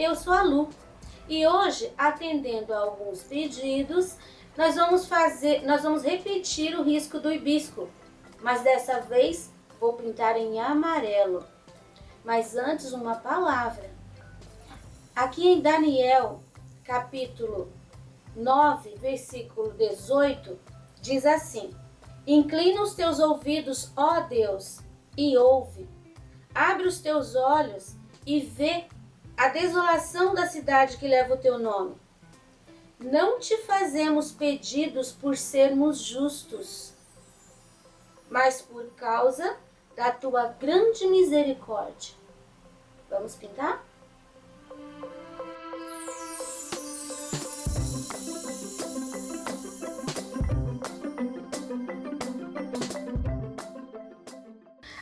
Eu sou a Lu e hoje, atendendo a alguns pedidos, nós vamos repetir o risco do hibisco, mas dessa vez vou pintar em amarelo. Mas antes, uma palavra. Aqui em Daniel, capítulo 9, versículo 18, diz assim: Inclina os teus ouvidos, ó Deus, e ouve. Abre os teus olhos e vê a desolação da cidade que leva o teu nome. Não te fazemos pedidos por sermos justos, mas por causa da tua grande misericórdia. Vamos pintar?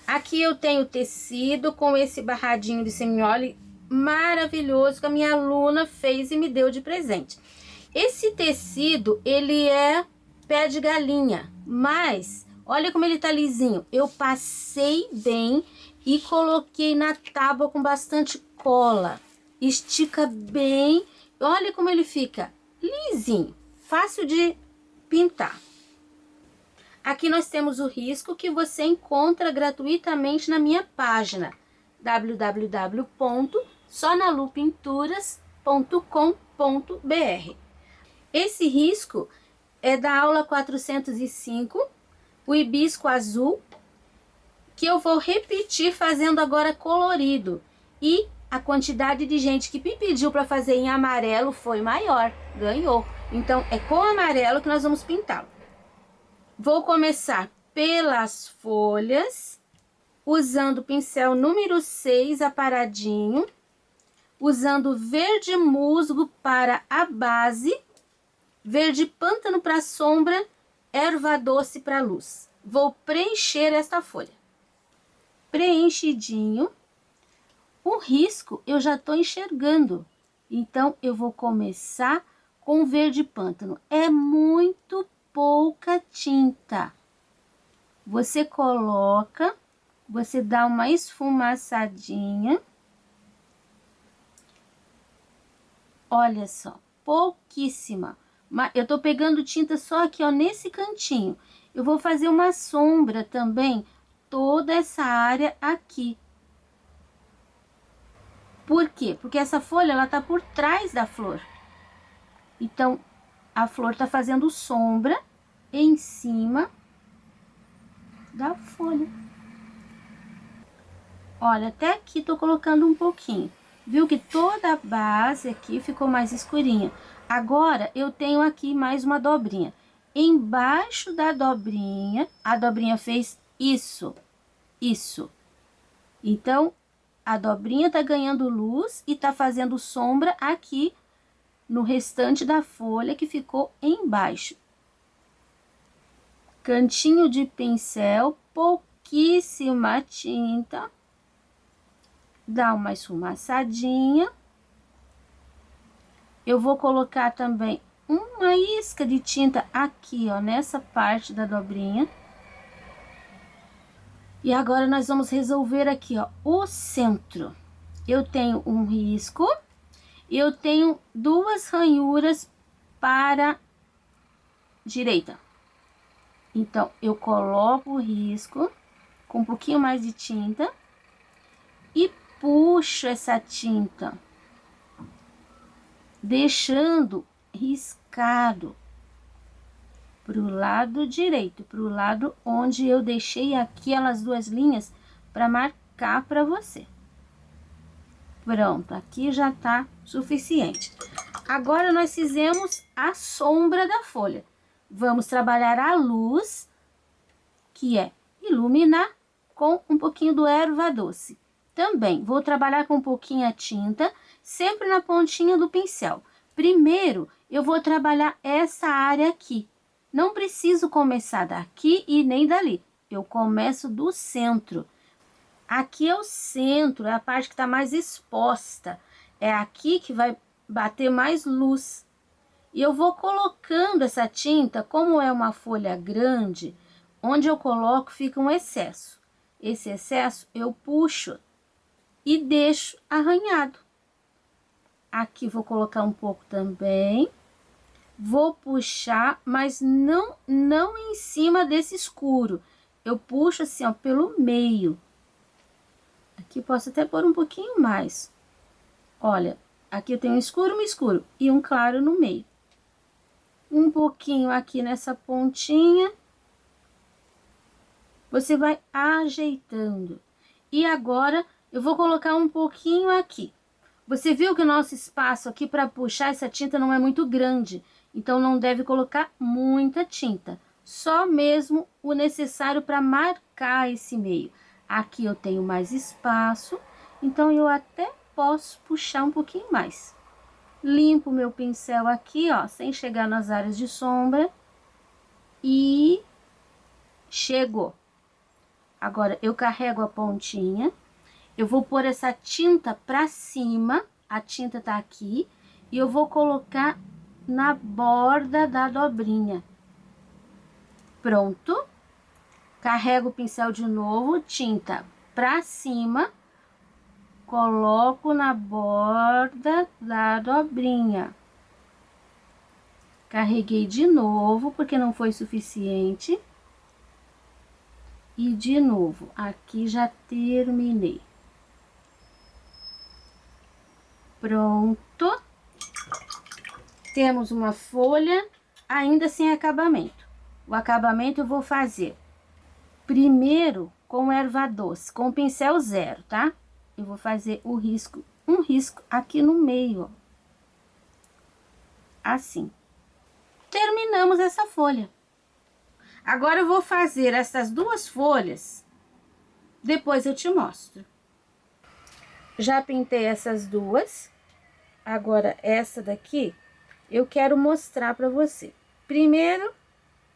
Aqui eu tenho tecido com esse barradinho de semiole maravilhoso que a minha aluna fez e me deu de presente. Esse tecido, ele é pé de galinha, mas olha como ele tá lisinho. Eu passei bem e coloquei na tábua com bastante cola. Estica bem, olha como ele fica lisinho, fácil de pintar. Aqui nós temos o risco que você encontra gratuitamente na minha página www.sonalupinturas.com.br. Esse risco é da aula 405, o hibisco azul, que eu vou repetir fazendo agora colorido. E a quantidade de gente que me pediu para fazer em amarelo foi maior, ganhou. Então é com amarelo que nós vamos pintá-lo. Vou começar pelas folhas, usando o pincel número 6 aparadinho, usando verde musgo para a base, verde pântano para a sombra, erva doce para a luz. Vou preencher esta folha. Preenchidinho. O risco eu já estou enxergando, então eu vou começar com verde pântano. É muito pouca tinta. Você coloca, você dá uma esfumaçadinha. Olha só, pouquíssima. Mas eu tô pegando tinta só aqui, ó, nesse cantinho. Eu vou fazer uma sombra também, toda essa área aqui. Por quê? Porque essa folha, ela tá por trás da flor. Então, a flor tá fazendo sombra em cima da folha. Olha, até aqui tô colocando um pouquinho. Viu que toda a base aqui ficou mais escurinha. Agora, eu tenho aqui mais uma dobrinha. Embaixo da dobrinha, a dobrinha fez isso. Então, a dobrinha tá ganhando luz e tá fazendo sombra aqui no restante da folha que ficou embaixo. Cantinho de pincel, pouquíssima tinta. Dá uma esfumaçadinha. Eu vou colocar também uma isca de tinta aqui, ó, nessa parte da dobrinha. E agora nós vamos resolver aqui, ó, o centro. Eu tenho um risco. Eu tenho duas ranhuras para a direita. Então, eu coloco o risco com um pouquinho mais de tinta e puxo essa tinta, deixando riscado para o lado direito, para o lado onde eu deixei aquelas duas linhas para marcar para você. Pronto, aqui já tá suficiente. Agora nós fizemos a sombra da folha. Vamos trabalhar a luz, que é iluminar com um pouquinho do erva doce. Também vou trabalhar com um pouquinho a tinta, sempre na pontinha do pincel. Primeiro, eu vou trabalhar essa área aqui. Não preciso começar daqui e nem dali. Eu começo do centro. Aqui é o centro, é a parte que está mais exposta. É aqui que vai bater mais luz. E eu vou colocando essa tinta, como é uma folha grande, onde eu coloco fica um excesso. Esse excesso eu puxo e deixo arranhado. Aqui vou colocar um pouco também. Vou puxar, mas não em cima desse escuro. Eu puxo assim, ó, pelo meio. Aqui posso até pôr um pouquinho mais. Olha, aqui eu tenho um escuro e um claro no meio. Um pouquinho aqui nessa pontinha. Você vai ajeitando. E agora eu vou colocar um pouquinho aqui. Você viu que o nosso espaço aqui para puxar essa tinta não é muito grande. Então, não deve colocar muita tinta. Só mesmo o necessário para marcar esse meio. Aqui eu tenho mais espaço, então eu até posso puxar um pouquinho mais. Limpo meu pincel aqui, ó, sem chegar nas áreas de sombra. E chegou. Agora, eu carrego a pontinha. Eu vou pôr essa tinta pra cima. A tinta tá aqui. E eu vou colocar na borda da dobrinha. Pronto. Carrego o pincel de novo, tinta pra cima. Coloco na borda da dobrinha. Carreguei de novo, porque não foi suficiente. E de novo, aqui já terminei. Pronto. Temos uma folha ainda sem acabamento. O acabamento eu vou fazer primeiro com erva doce, com o pincel 0, tá? Eu vou fazer o risco, um risco aqui no meio, ó. Assim. Terminamos essa folha. Agora eu vou fazer essas duas folhas, depois eu te mostro. Já pintei essas duas. Agora essa daqui eu quero mostrar pra você. Primeiro,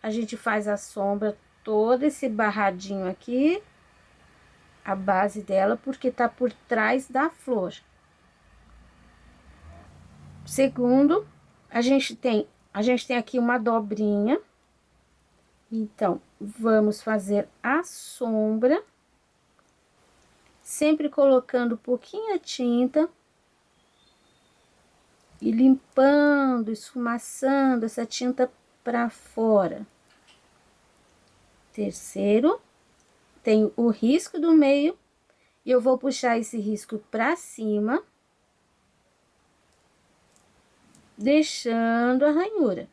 a gente faz a sombra, todo esse barradinho aqui, a base dela, porque tá por trás da flor. Segundo, a gente tem aqui uma dobrinha. Então, vamos fazer a sombra, sempre colocando pouquinha tinta e limpando, esfumaçando essa tinta para fora. Terceiro, tem o risco do meio e eu vou puxar esse risco para cima, deixando a ranhura.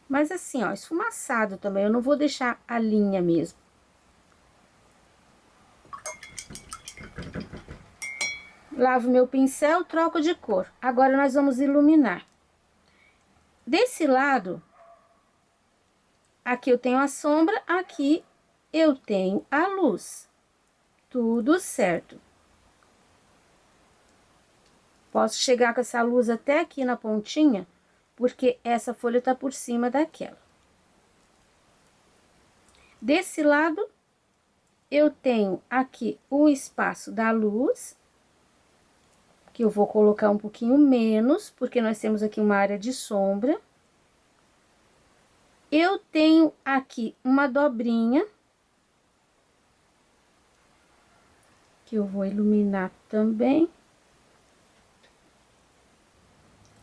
Mas assim, ó, esfumaçado também, eu não vou deixar a linha mesmo. Lavo meu pincel, troco de cor. Agora, nós vamos iluminar. Desse lado, aqui eu tenho a sombra, aqui eu tenho a luz. Tudo certo. Posso chegar com essa luz até aqui na pontinha, porque essa folha tá por cima daquela. Desse lado, eu tenho aqui o espaço da luz, que eu vou colocar um pouquinho menos, porque nós temos aqui uma área de sombra. Eu tenho aqui uma dobrinha, que eu vou iluminar também.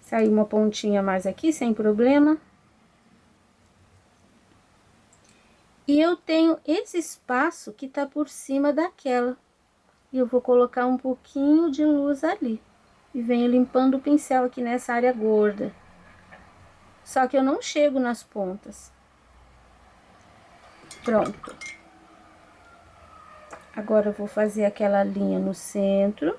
Saiu uma pontinha mais aqui, sem problema. E eu tenho esse espaço que tá por cima daquela. E eu vou colocar um pouquinho de luz ali. E venho limpando o pincel aqui nessa área gorda. Só que eu não chego nas pontas. Pronto. Agora eu vou fazer aquela linha no centro.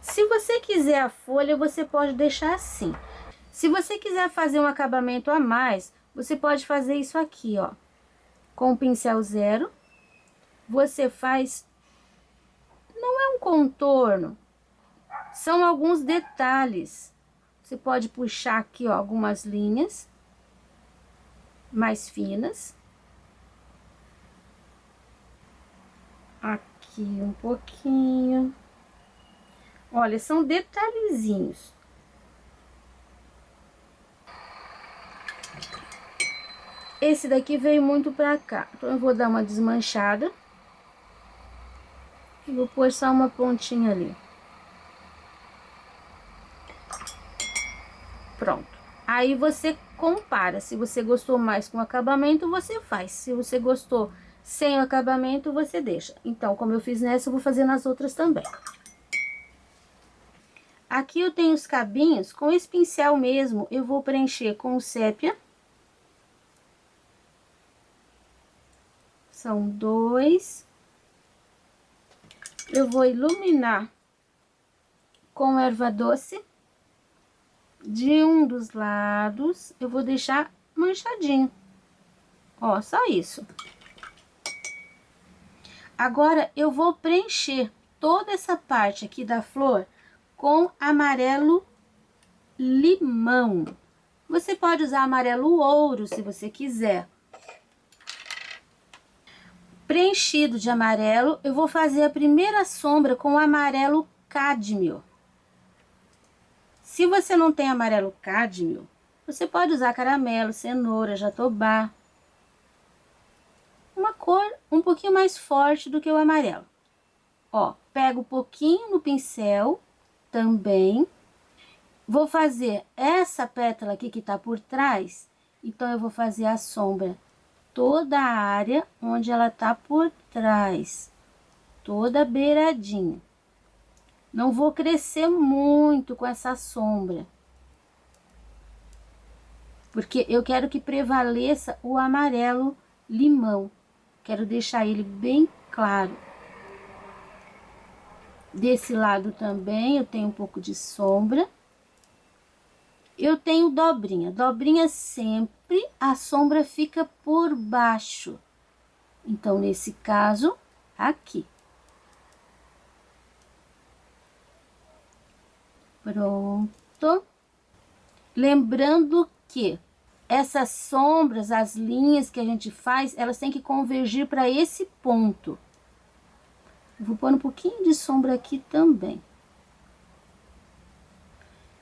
Se você quiser a folha, você pode deixar assim. Se você quiser fazer um acabamento a mais, você pode fazer isso aqui, ó. Com o pincel 0, você faz... Não é um contorno, são alguns detalhes. Você pode puxar aqui, ó, algumas linhas mais finas. Aqui um pouquinho. Olha, são detalhezinhos. Esse daqui veio muito pra cá, então eu vou dar uma desmanchada. Vou pôr só uma pontinha ali. Pronto. Aí você compara. Se você gostou mais com acabamento, você faz. Se você gostou sem o acabamento, você deixa. Então, como eu fiz nessa, eu vou fazer nas outras também. Aqui eu tenho os cabinhos. Com esse pincel mesmo, eu vou preencher com o sépia. São 2. Eu vou iluminar com erva doce. De um dos lados, eu vou deixar manchadinho. Ó, só isso. Agora, eu vou preencher toda essa parte aqui da flor com amarelo limão. Você pode usar amarelo ouro, se você quiser. Preenchido de amarelo, eu vou fazer a primeira sombra com amarelo cádmio. Se você não tem amarelo cádmio, você pode usar caramelo, cenoura, jatobá. Uma cor um pouquinho mais forte do que o amarelo. Ó, pego um pouquinho no pincel também. Vou fazer essa pétala aqui que tá por trás. Então, eu vou fazer a sombra toda a área onde ela tá por trás. Toda beiradinha. Não vou crescer muito com essa sombra. Porque eu quero que prevaleça o amarelo limão. Quero deixar ele bem claro. Desse lado também eu tenho um pouco de sombra. Eu tenho dobrinha. Dobrinha sempre a sombra fica por baixo. Então, nesse caso, aqui. Pronto. Lembrando que essas sombras, as linhas que a gente faz, elas têm que convergir para esse ponto. Eu vou pôr um pouquinho de sombra aqui também.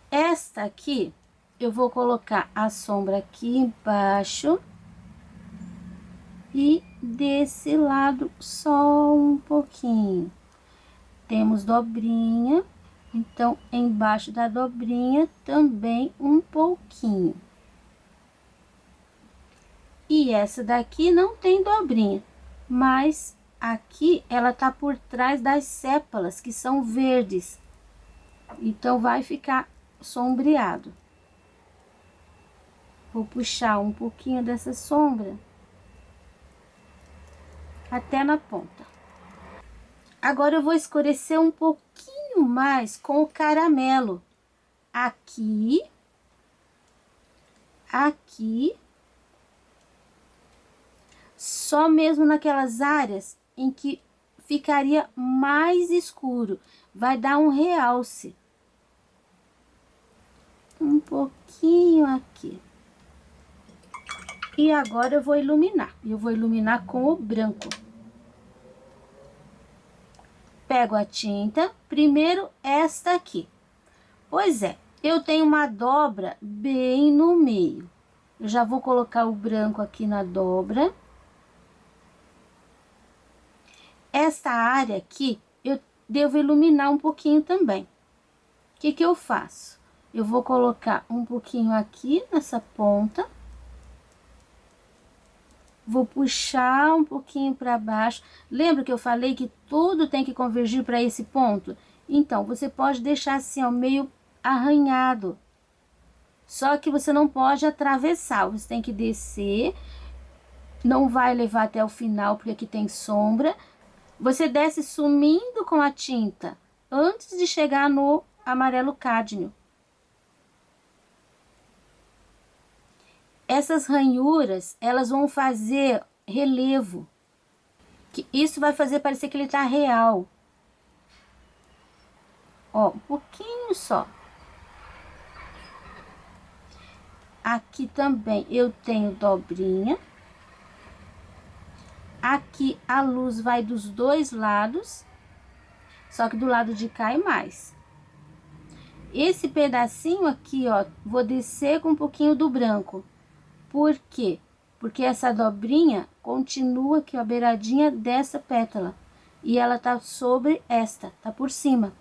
Esta aqui, eu vou colocar a sombra aqui embaixo. E desse lado só um pouquinho. Temos dobrinha. Então, embaixo da dobrinha também um pouquinho. E essa daqui não tem dobrinha, mas aqui ela tá por trás das sépalas, que são verdes. Então, vai ficar sombreado. Vou puxar um pouquinho dessa sombra até na ponta. Agora, eu vou escurecer um pouquinho mais com o caramelo. Aqui. Aqui. Só mesmo naquelas áreas em que ficaria mais escuro. Vai dar um realce. Um pouquinho aqui. E agora eu vou iluminar. Eu vou iluminar com o branco. Pego a tinta, primeiro esta aqui. Pois é, eu tenho uma dobra bem no meio. Eu já vou colocar o branco aqui na dobra. Esta área aqui, eu devo iluminar um pouquinho também. O que que eu faço? Eu vou colocar um pouquinho aqui nessa ponta. Vou puxar um pouquinho para baixo. Lembra que eu falei que tudo tem que convergir para esse ponto? Então, você pode deixar assim, ó, meio arranhado. Só que você não pode atravessar, você tem que descer. Não vai levar até o final, porque aqui tem sombra. Você desce sumindo com a tinta, antes de chegar no amarelo cádmio. Essas ranhuras, elas vão fazer relevo. Que isso vai fazer parecer que ele tá real. Ó, um pouquinho só. Aqui também eu tenho dobrinha. Aqui a luz vai dos dois lados. Só que do lado de cá é mais. Esse pedacinho aqui, ó, vou descer com um pouquinho do branco. Por quê? Porque essa dobrinha continua aqui, ó, beiradinha dessa pétala. e ela tá sobre esta, tá por cima.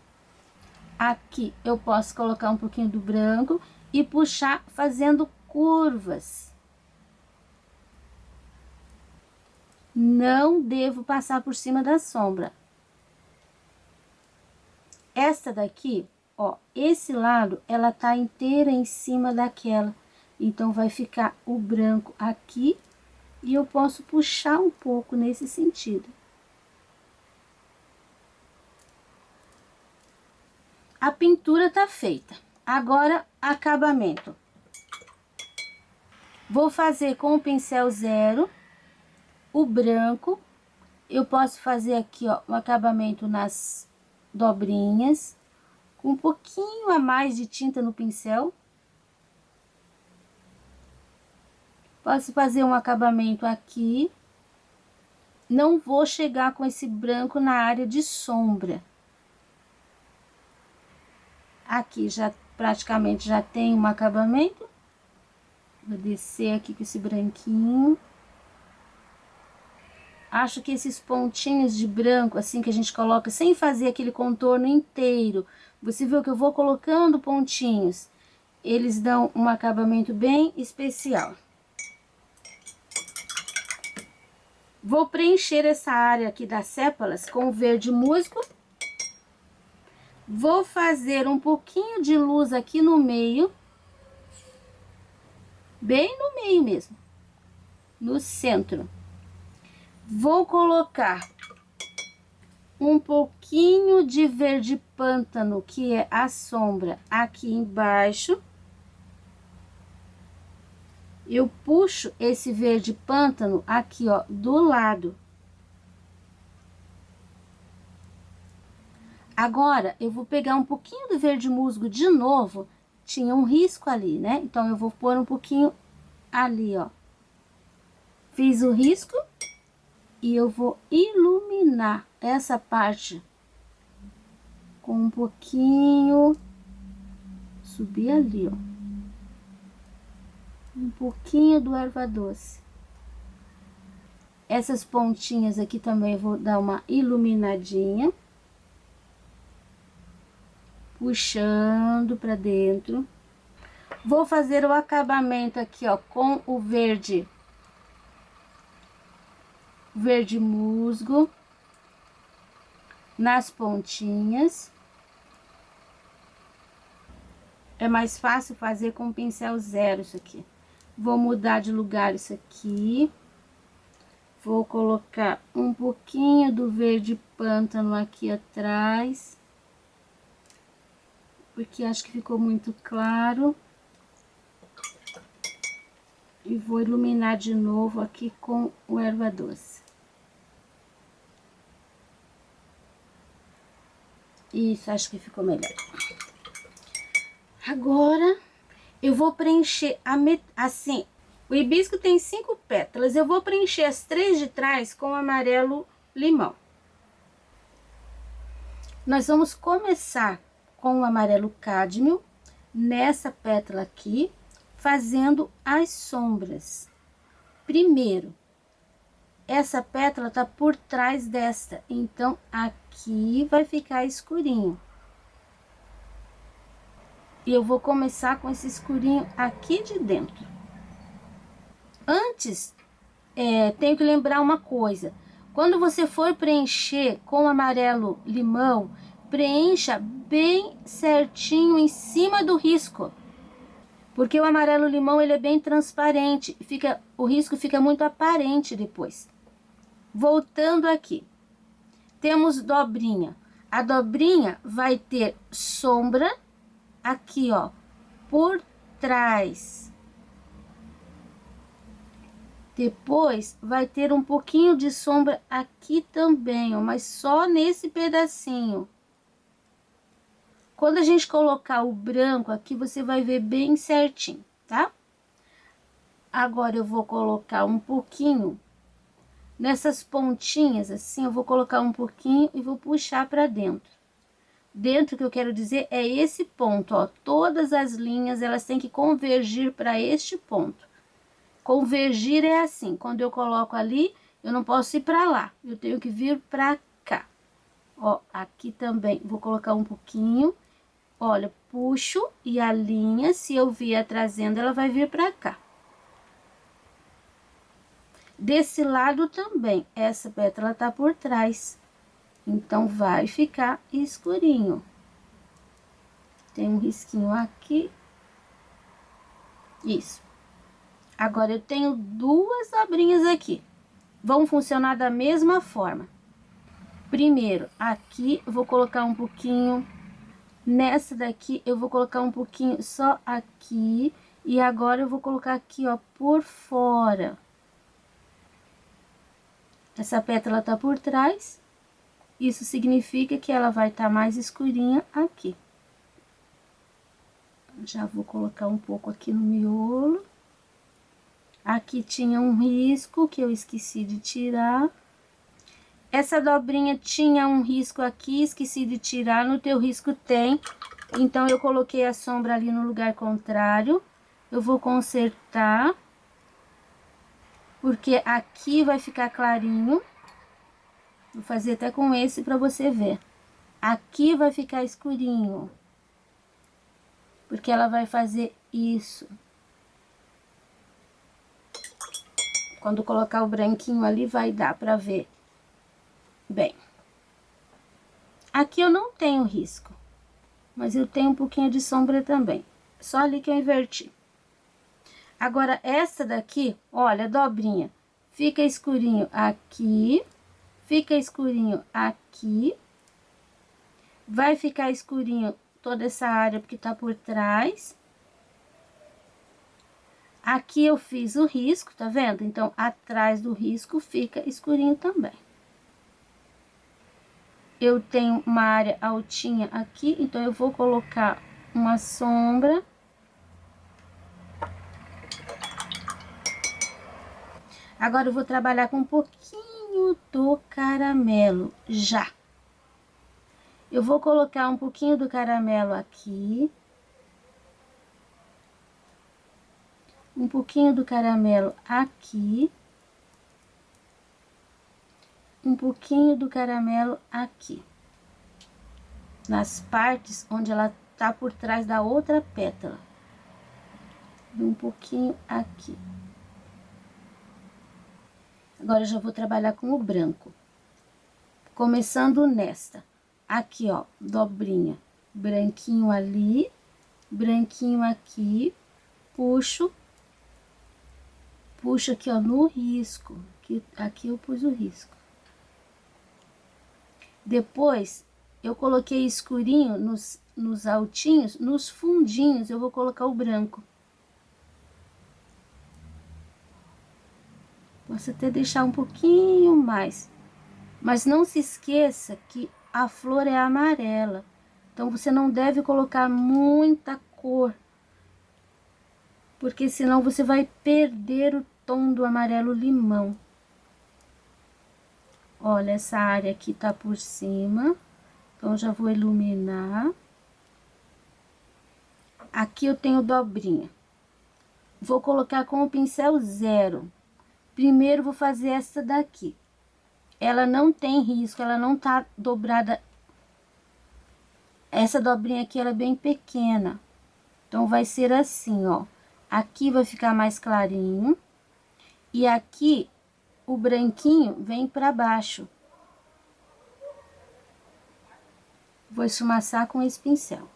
Aqui eu posso colocar um pouquinho do branco e puxar fazendo curvas. Não devo passar por cima da sombra. Esta daqui, ó, esse lado, ela tá inteira em cima daquela. Então, vai ficar o branco aqui e eu posso puxar um pouco nesse sentido. A pintura tá feita. Agora, acabamento. Vou fazer com o pincel 0, o branco. Eu posso fazer aqui, ó, um acabamento nas dobrinhas, com um pouquinho a mais de tinta no pincel. Posso fazer um acabamento aqui. Não vou chegar com esse branco na área de sombra. Aqui já praticamente já tem um acabamento. Vou descer aqui com esse branquinho. Acho que esses pontinhos de branco, assim, que a gente coloca sem fazer aquele contorno inteiro, você viu que eu vou colocando pontinhos, eles dão um acabamento bem especial. Vou preencher essa área aqui das sépalas com verde musgo. Vou fazer um pouquinho de luz aqui no meio, bem no meio mesmo, no centro. Vou colocar um pouquinho de verde pântano, que é a sombra, aqui embaixo. Eu puxo esse verde pântano aqui, ó, do lado. Agora, eu vou pegar um pouquinho do verde musgo de novo. Tinha um risco ali, né? Então, eu vou pôr um pouquinho ali, ó. Fiz o risco. E eu vou iluminar essa parte com um pouquinho, subir ali, ó, um pouquinho do erva doce. Essas pontinhas aqui também eu vou dar uma iluminadinha, puxando para dentro. Vou fazer o acabamento aqui, ó, com o verde musgo nas pontinhas. É mais fácil fazer com o pincel 0 isso aqui. Vou mudar de lugar isso aqui. Vou colocar um pouquinho do verde pântano aqui atrás, porque acho que ficou muito claro. E vou iluminar de novo aqui com o erva doce. Isso, acho que ficou melhor. Agora, eu vou preencher assim, o hibisco tem 5 pétalas, eu vou preencher as 3 de trás com amarelo limão. Nós vamos começar com o amarelo cádmio, nessa pétala aqui, fazendo as sombras. Primeiro, essa pétala tá por trás desta, então aqui vai ficar escurinho. E eu vou começar com esse escurinho aqui de dentro. Antes, tenho que lembrar uma coisa. Quando você for preencher com amarelo limão, preencha bem certinho em cima do risco. Porque o amarelo limão, ele é bem transparente, o risco fica muito aparente depois. Voltando aqui, temos dobrinha. A dobrinha vai ter sombra aqui, ó, por trás. Depois vai ter um pouquinho de sombra aqui também, ó, mas só nesse pedacinho. Quando a gente colocar o branco aqui, você vai ver bem certinho, tá? Agora eu vou colocar um pouquinho nessas pontinhas, assim, eu vou colocar um pouquinho e vou puxar para dentro. Dentro, que eu quero dizer, é esse ponto, ó. Todas as linhas, elas têm que convergir para este ponto. Convergir é assim, quando eu coloco ali, eu não posso ir para lá, eu tenho que vir para cá. Ó, aqui também vou colocar um pouquinho. Olha, puxo e a linha, se eu vier trazendo, ela vai vir pra cá. Desse lado também, essa pétala tá por trás. Então, vai ficar escurinho. Tem um risquinho aqui. Isso. Agora, eu tenho duas dobrinhas aqui. Vão funcionar da mesma forma. Primeiro, aqui, eu vou colocar um pouquinho. Nessa daqui, eu vou colocar um pouquinho só aqui. E agora, eu vou colocar aqui, ó, por fora. Essa pétala tá por trás. Isso significa que ela vai estar mais escurinha aqui. Já vou colocar um pouco aqui no miolo. Aqui tinha um risco que eu esqueci de tirar. Essa dobrinha tinha um risco aqui, esqueci de tirar. No teu risco tem. Então, eu coloquei a sombra ali no lugar contrário. Eu vou consertar. Porque aqui vai ficar clarinho. Vou fazer até com esse pra você ver. Aqui vai ficar escurinho. Porque ela vai fazer isso. Quando colocar o branquinho ali, vai dar pra ver bem. Aqui eu não tenho risco, mas eu tenho um pouquinho de sombra também. Só ali que eu inverti. Agora, essa daqui, olha, dobrinha. Fica escurinho aqui, fica escurinho aqui. Vai ficar escurinho toda essa área porque tá por trás. Aqui eu fiz o risco, tá vendo? Então, atrás do risco fica escurinho também. Eu tenho uma área altinha aqui, então eu vou colocar uma sombra. Agora, eu vou trabalhar com um pouquinho do caramelo, já. Eu vou colocar um pouquinho do caramelo aqui. Um pouquinho do caramelo aqui. Um pouquinho do caramelo aqui. Nas partes onde ela tá por trás da outra pétala. E um pouquinho aqui. Agora, eu já vou trabalhar com o branco. Começando nesta. Aqui, ó, dobrinha. Branquinho ali, branquinho aqui. Puxo. Puxo aqui, ó, no risco. Aqui eu pus o risco. Depois, eu coloquei escurinho nos altinhos, nos fundinhos eu vou colocar o branco. Posso até deixar um pouquinho mais. Mas não se esqueça que a flor é amarela. Então, você não deve colocar muita cor. Porque senão você vai perder o tom do amarelo limão. Olha, essa área aqui tá por cima. Então, já vou iluminar. Aqui eu tenho dobrinha. Vou colocar com o pincel 0. Primeiro, vou fazer essa daqui. Ela não tem risco, ela não tá dobrada. Essa dobrinha aqui, ela é bem pequena. Então, vai ser assim, ó. Aqui vai ficar mais clarinho. E aqui, o branquinho vem pra baixo. Vou esfumaçar com esse pincel.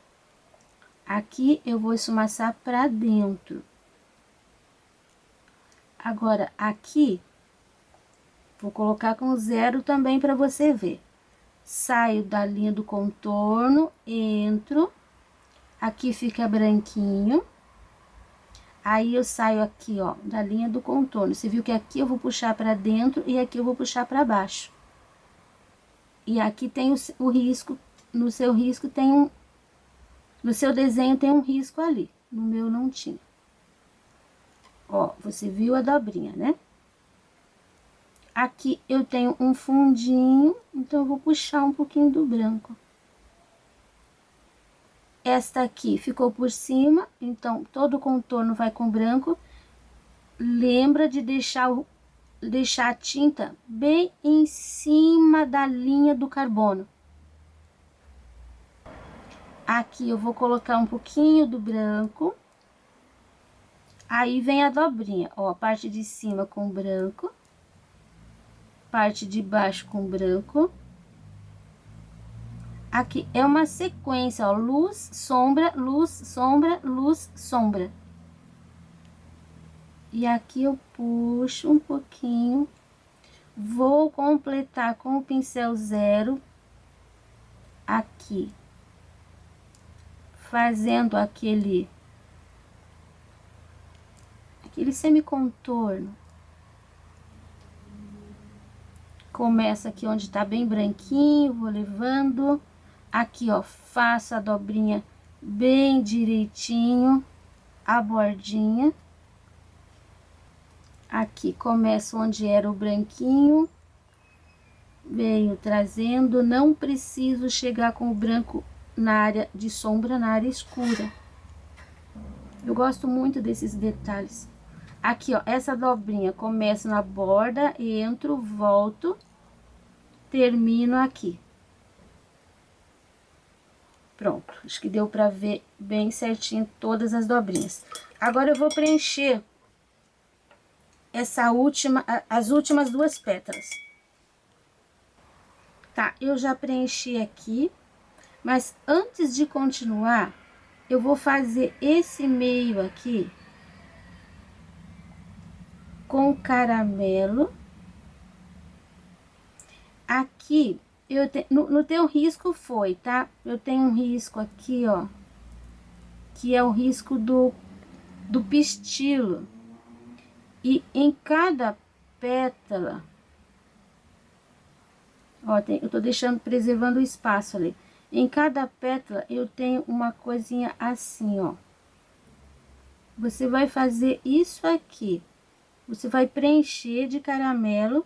Aqui, eu vou esfumaçar pra dentro. Agora, aqui, vou colocar com 0 também pra você ver. Saio da linha do contorno, entro. Aqui fica branquinho. Aí, eu saio aqui, ó, da linha do contorno. Você viu que aqui eu vou puxar pra dentro e aqui eu vou puxar pra baixo. E aqui tem o risco, no seu risco tem um... No seu desenho tem um risco ali, no meu não tinha. Ó, você viu a dobrinha, né? Aqui eu tenho um fundinho, então eu vou puxar um pouquinho do branco. Esta aqui ficou por cima, então todo o contorno vai com branco. Lembra de deixar a tinta bem em cima da linha do carbono. Aqui eu vou colocar um pouquinho do branco. Aí vem a dobrinha, ó, parte de cima com branco, parte de baixo com branco. Aqui é uma sequência, ó, luz, sombra, luz, sombra, luz, sombra. E aqui eu puxo um pouquinho, vou completar com o pincel zero aqui, fazendo aquele semicontorno. Começa aqui onde tá bem branquinho, vou levando. Aqui, ó, faço a dobrinha bem direitinho, a bordinha. Aqui, começo onde era o branquinho. Venho trazendo, não preciso chegar com o branco na área de sombra, na área escura. Eu gosto muito desses detalhes. Aqui, ó, essa dobrinha, começo na borda, entro, volto, termino aqui. Pronto, acho que deu pra ver bem certinho todas as dobrinhas. Agora eu vou preencher as últimas duas pétalas. Tá, eu já preenchi aqui, mas antes de continuar, eu vou fazer esse meio aqui com caramelo. Aqui, no teu risco foi, tá? Eu tenho um risco aqui, ó, que é o risco do pistilo. E em cada pétala, ó, eu tô deixando, preservando o espaço ali. Em cada pétala, eu tenho uma coisinha assim, ó. Você vai fazer isso aqui. Você vai preencher de caramelo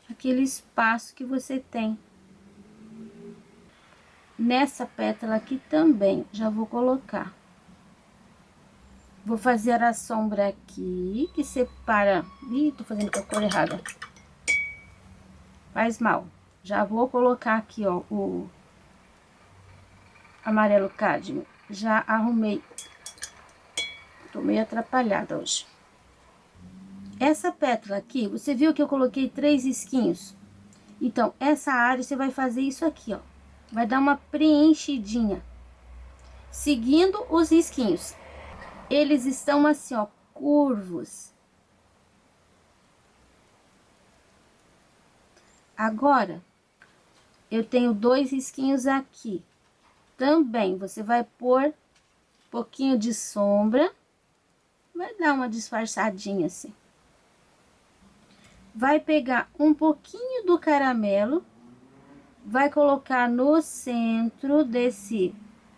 aquele espaço que você tem. Nessa pétala aqui também, já vou colocar. Vou fazer a sombra aqui, que separa... Ih, tô fazendo com a cor errada. Faz mal. Já vou colocar aqui, ó, o amarelo cádmio. Já arrumei. Tô meio atrapalhada hoje. Essa pétala aqui, você viu que eu coloquei 3 risquinhos? Então, essa área você vai fazer isso aqui, ó. Vai dar uma preenchidinha. Seguindo os risquinhos. Eles estão assim, ó, curvos. Agora, eu tenho 2 risquinhos aqui. Também, você vai pôr um pouquinho de sombra. Vai dar uma disfarçadinha assim. Vai pegar um pouquinho do caramelo. Vai colocar no centro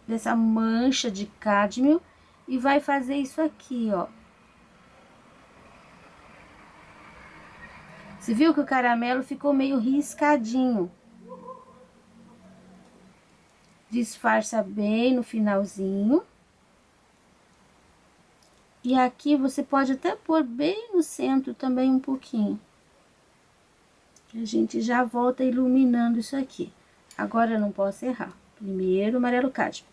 dessa mancha de cádmio. E vai fazer isso aqui, ó. Você viu que o caramelo ficou meio riscadinho. Disfarça bem no finalzinho. E aqui você pode até pôr bem no centro também um pouquinho. A gente já volta iluminando isso aqui. Agora eu não posso errar. Primeiro, amarelo cádmio.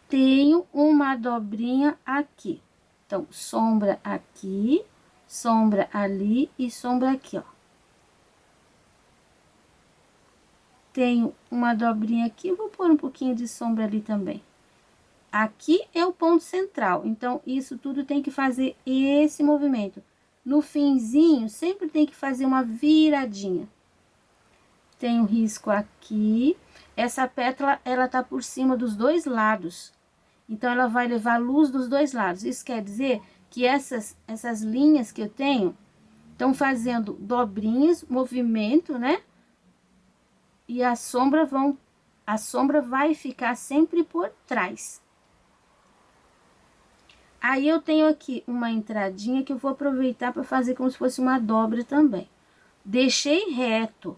Tenho uma dobrinha aqui. Então, sombra aqui, sombra ali e sombra aqui, ó. Tenho uma dobrinha aqui, vou pôr um pouquinho de sombra ali também. Aqui é o ponto central, então isso tudo tem que fazer esse movimento. No finzinho, sempre tem que fazer uma viradinha. Tem um risco aqui. Essa pétala, ela tá por cima dos dois lados. Então, ela vai levar luz dos dois lados. Isso quer dizer que essas linhas que eu tenho estão fazendo dobrinhas, movimento, né? E a sombra vai ficar sempre por trás. Aí, eu tenho aqui uma entradinha que eu vou aproveitar para fazer como se fosse uma dobra também. Deixei reto.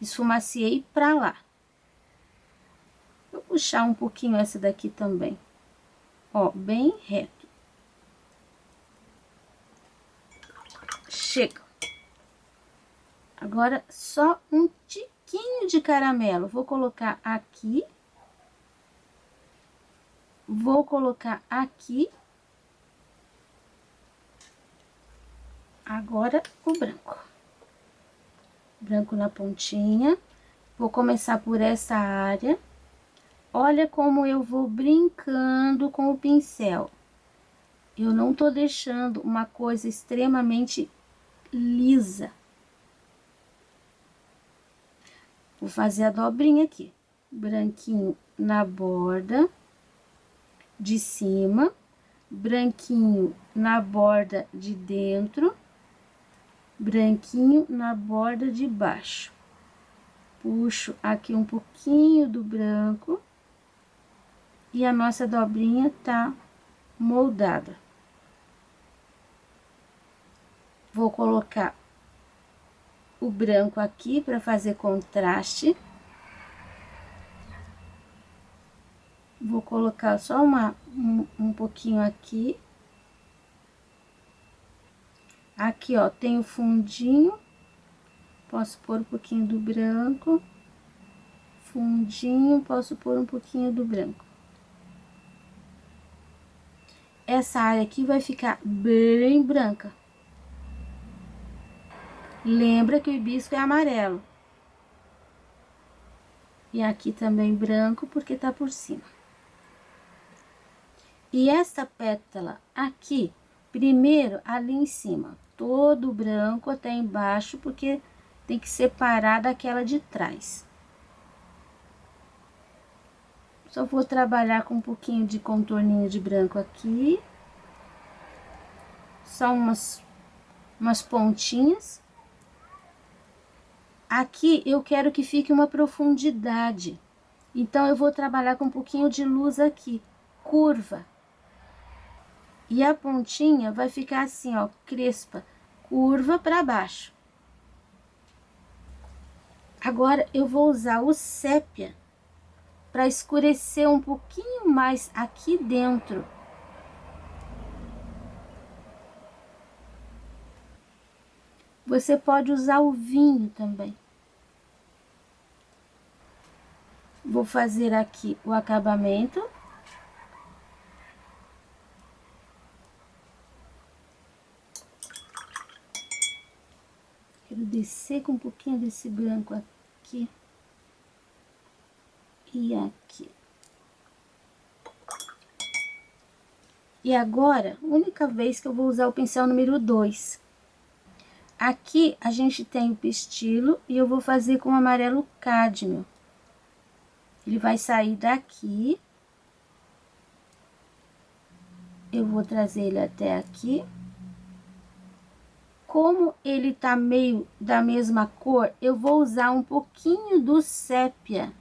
Esfumaciei pra lá. Vou puxar um pouquinho essa daqui também. Ó, bem reto. Chega. Agora, só um tiquinho pouquinho de caramelo. Vou colocar aqui. Vou colocar aqui. Agora, o branco. Branco na pontinha. Vou começar por essa área. Olha como eu vou brincando com o pincel. Eu não tô deixando uma coisa extremamente lisa. Vou fazer a dobrinha aqui. Branquinho na borda de cima. Branquinho na borda de dentro. Branquinho na borda de baixo. Puxo aqui um pouquinho do branco. E a nossa dobrinha tá moldada. Vou colocar o branco aqui para fazer contraste. Vou colocar só um pouquinho aqui. Aqui, ó, tem o fundinho. Posso pôr um pouquinho do branco. Fundinho, posso pôr um pouquinho do branco. Essa área aqui vai ficar bem branca. Lembra que o hibisco é amarelo. E aqui também branco, porque tá por cima. E essa pétala aqui, primeiro ali em cima, todo branco até embaixo, porque tem que separar daquela de trás. Só vou trabalhar com um pouquinho de contorninho de branco aqui. Só umas pontinhas. Aqui eu quero que fique uma profundidade. Então, eu vou trabalhar com um pouquinho de luz aqui, curva. E a pontinha vai ficar assim, ó, crespa, curva para baixo. Agora, eu vou usar o sépia para escurecer um pouquinho mais aqui dentro. Você pode usar o vinho também. Vou fazer aqui o acabamento. Quero descer com um pouquinho desse branco aqui. E aqui. E agora, única vez que eu vou usar o pincel número 2. Aqui a gente tem o pistilo e eu vou fazer com amarelo cádmio. Ele vai sair daqui. Eu vou trazer ele até aqui. Como ele tá meio da mesma cor, eu vou usar um pouquinho do sépia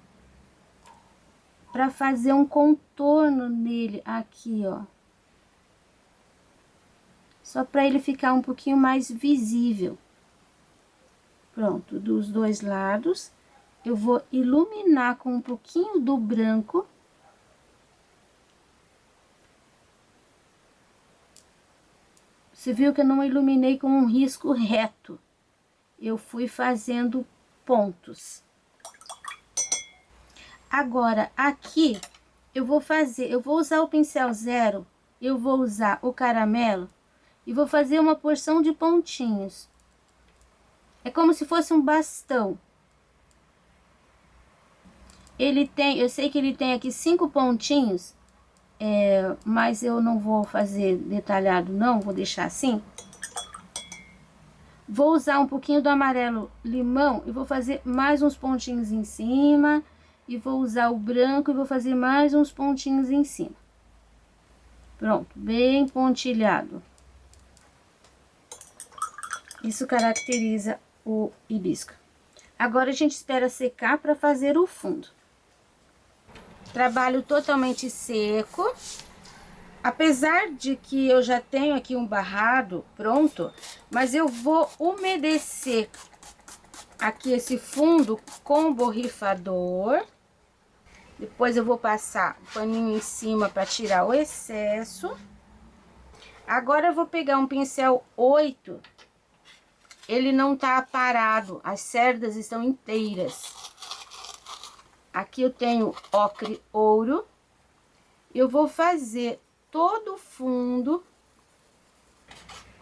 para fazer um contorno nele aqui, ó. Só para ele ficar um pouquinho mais visível. Pronto, dos dois lados. Eu vou iluminar com um pouquinho do branco. Você viu que eu não iluminei com um risco reto. Eu fui fazendo pontos. Agora, aqui, eu vou usar o pincel 0, eu vou usar o caramelo e vou fazer uma porção de pontinhos. É como se fosse um bastão. Ele tem, eu sei que ele tem aqui 5 pontinhos, mas eu não vou fazer detalhado não, vou deixar assim. Vou usar um pouquinho do amarelo limão e vou fazer mais uns pontinhos em cima. E vou usar o branco e vou fazer mais uns pontinhos em cima. Pronto, bem pontilhado. Isso caracteriza o hibisco. Agora a gente espera secar para fazer o fundo. Trabalho totalmente seco. Apesar de que eu já tenho aqui um barrado pronto, mas eu vou umedecer aqui esse fundo com borrifador. Depois eu vou passar o paninho em cima para tirar o excesso. Agora eu vou pegar um pincel 8 ele não tá aparado, as cerdas estão inteiras. Aqui eu tenho ocre ouro. Eu vou fazer todo o fundo.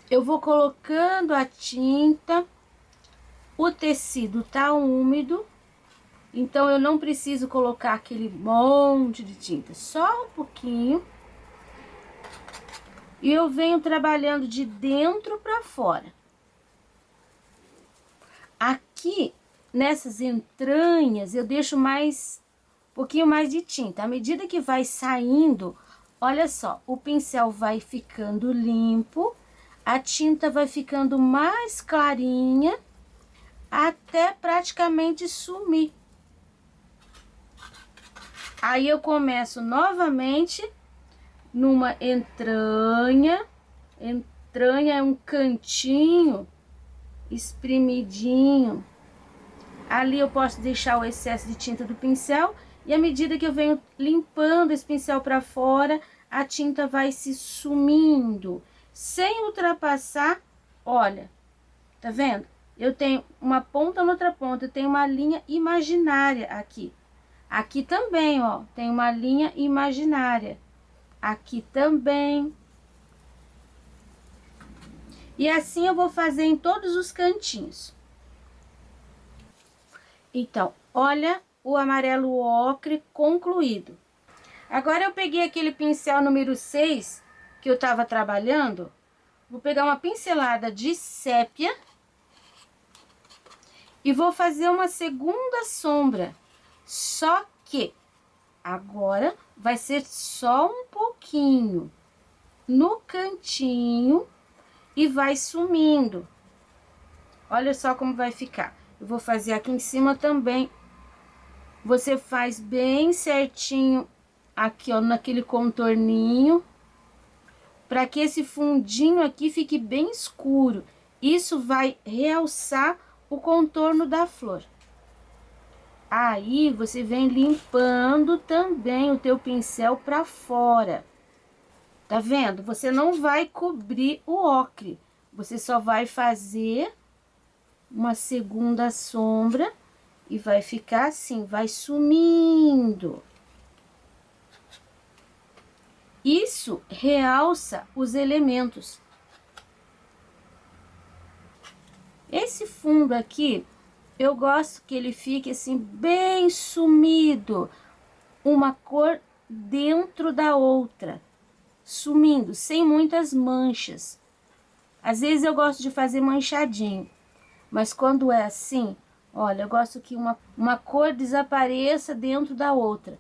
Eu vou colocando a tinta. O tecido tá úmido, então eu não preciso colocar aquele monte de tinta, só um pouquinho. E eu venho trabalhando de dentro para fora. Aqui, nessas entranhas, eu deixo um pouquinho mais de tinta. À medida que vai saindo, olha só, o pincel vai ficando limpo, a tinta vai ficando mais clarinha, até praticamente sumir. Aí eu começo novamente numa entranha. Entranha é um cantinho espremidinho. Ali eu posso deixar o excesso de tinta do pincel, e à medida que eu venho limpando esse pincel para fora, a tinta vai se sumindo, sem ultrapassar. Olha, tá vendo? Eu tenho uma ponta na outra ponta, eu tenho uma linha imaginária aqui. Aqui também, ó, tem uma linha imaginária. Aqui também. E assim eu vou fazer em todos os cantinhos. Então, olha o amarelo ocre concluído. Agora eu peguei aquele pincel número 6 que eu tava trabalhando. Vou pegar uma pincelada de sépia. E vou fazer uma segunda sombra, só que agora vai ser só um pouquinho no cantinho e vai sumindo. Olha só como vai ficar. Eu vou fazer aqui em cima também. Você faz bem certinho aqui, ó, naquele contorninho, para que esse fundinho aqui fique bem escuro. Isso vai realçar o contorno da flor. Aí você vem limpando também o teu pincel para fora. Tá vendo? Você não vai cobrir o ocre. Você só vai fazer uma segunda sombra e vai ficar assim, vai sumindo. Isso realça os elementos. Esse fundo aqui, eu gosto que ele fique assim, bem sumido. Uma cor dentro da outra. Sumindo, sem muitas manchas. Às vezes eu gosto de fazer manchadinho. Mas quando é assim, olha, eu gosto que uma cor desapareça dentro da outra.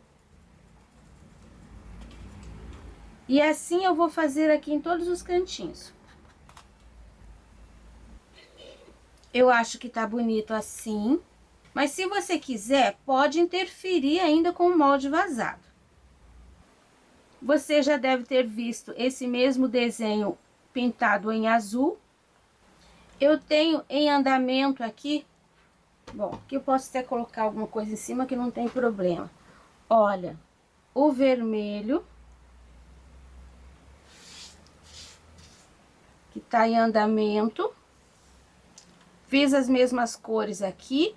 E assim eu vou fazer aqui em todos os cantinhos. Eu acho que tá bonito assim, mas se você quiser, pode interferir ainda com o molde vazado. Você já deve ter visto esse mesmo desenho pintado em azul. Eu tenho em andamento aqui, bom, aqui eu posso até colocar alguma coisa em cima que não tem problema. Olha, o vermelho, que tá em andamento. Fiz as mesmas cores aqui.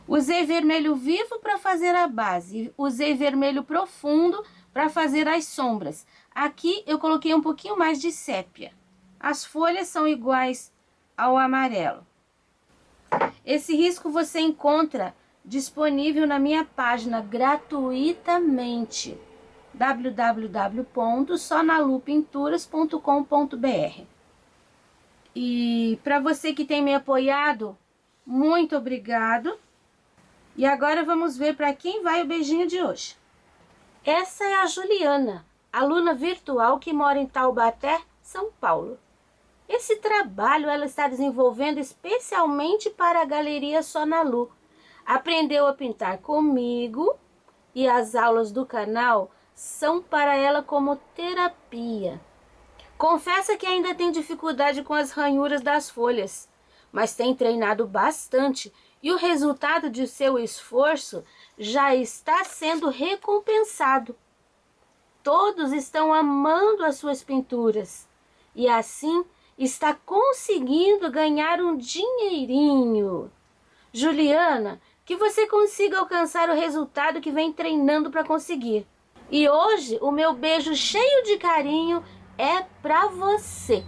Usei vermelho vivo para fazer a base. Usei vermelho profundo para fazer as sombras. Aqui eu coloquei um pouquinho mais de sépia. As folhas são iguais ao amarelo. Esse risco você encontra disponível na minha página gratuitamente. www.sonalupinturas.com.br. E para você que tem me apoiado, muito obrigado. E agora vamos ver para quem vai o beijinho de hoje. Essa é a Juliana, aluna virtual que mora em Taubaté, São Paulo. Esse trabalho ela está desenvolvendo especialmente para a Galeria Sonalu. Aprendeu a pintar comigo e as aulas do canal são para ela como terapia. Confessa que ainda tem dificuldade com as ranhuras das folhas, mas tem treinado bastante e o resultado de seu esforço já está sendo recompensado. Todos estão amando as suas pinturas e assim está conseguindo ganhar um dinheirinho. Juliana, que você consiga alcançar o resultado que vem treinando para conseguir. E hoje o meu beijo cheio de carinho é para você.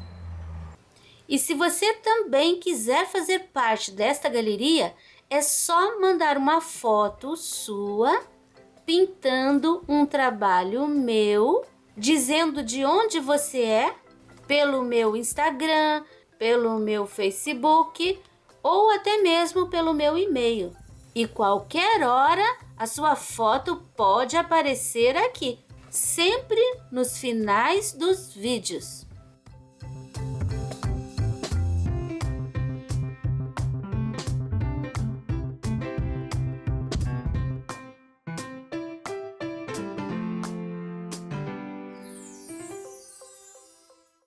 E se você também quiser fazer parte desta galeria, é só mandar uma foto sua pintando um trabalho meu, dizendo de onde você é, pelo meu Instagram, pelo meu Facebook ou até mesmo pelo meu e-mail. E qualquer hora a sua foto pode aparecer aqui, sempre nos finais dos vídeos.